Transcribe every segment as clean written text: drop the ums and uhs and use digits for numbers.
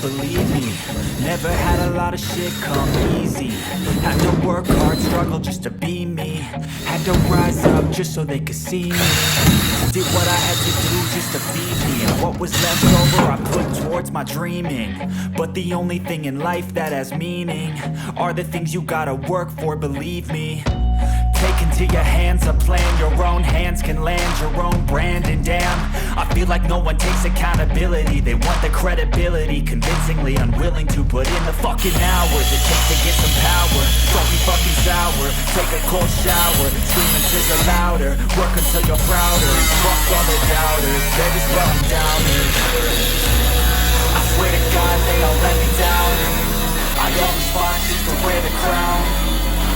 believe me. Never had a lot of shit come easy. Had to work hard, struggle just to be me. Had to rise up just so they could see me. Did what I had to do just to feed me. And what was left over I put towards my dreaming. But the only thing in life that has meaning are the things you gotta work for, believe me. Take into your hands a plan, your own hands can land your own brand. And damn, I feel like no one takes accountability. They want the credibility, convincingly unwilling to put in the fucking hours it takes to get some power. Don't be fucking sour, take a cold shower, scream until you're louder, work until you're prouder. Fuck all the doubters, they're just running downers. I swear to God they all let me down. I always fought just to wear the crown.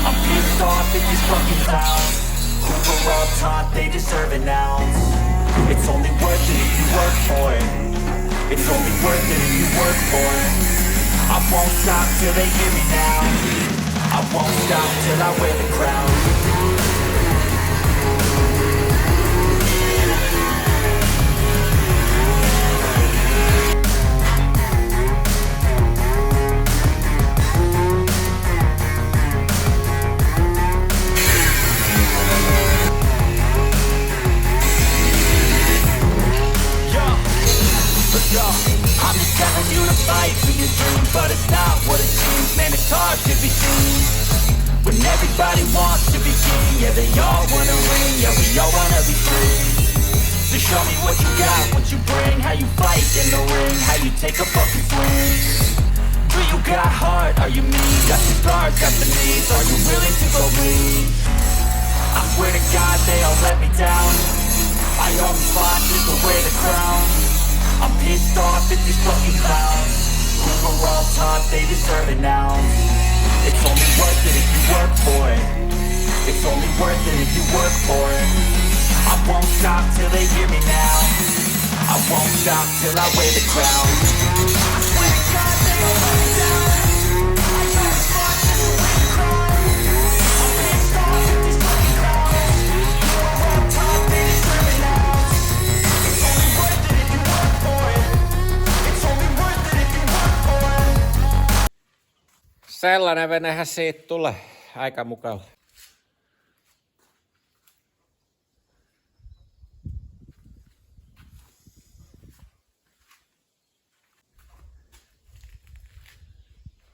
I'm pissed off at these fucking clowns who were all taught they deserve an ounce. It's only worth it if you work for it. It's only worth it if you work for it. I won't stop till they hear me now. I won't stop till I wear the crown. I'm just telling you to fight for your dreams, but it's not what it seems. Man, it's hard to be seen when everybody wants to be king. Yeah, they all wanna ring, yeah, we all wanna be free. So show me what you got, what you bring, how you fight in the ring, how you take a fucking swing. Do you got heart, are you mean? Got your scars, got the needs, are you willing to go bleed? I swear to God they all let me down. I always fought just to wear the crown. I'm pissed off at these fucking clowns who were all taught they deserve an ounce. It's only worth it if you work for it. It's only worth it if you work for it. I won't stop till they hear me now. I won't stop till I wear the crown. I swear to God they all let me down. I always fought just to wear the crown. I'm pissed off at these fucking clowns who were all taught they deserve an ounce. It's only worth it if you work for it. It's only worth it if you work for it. Sellainen venehän siitä tulee. Aika mukava.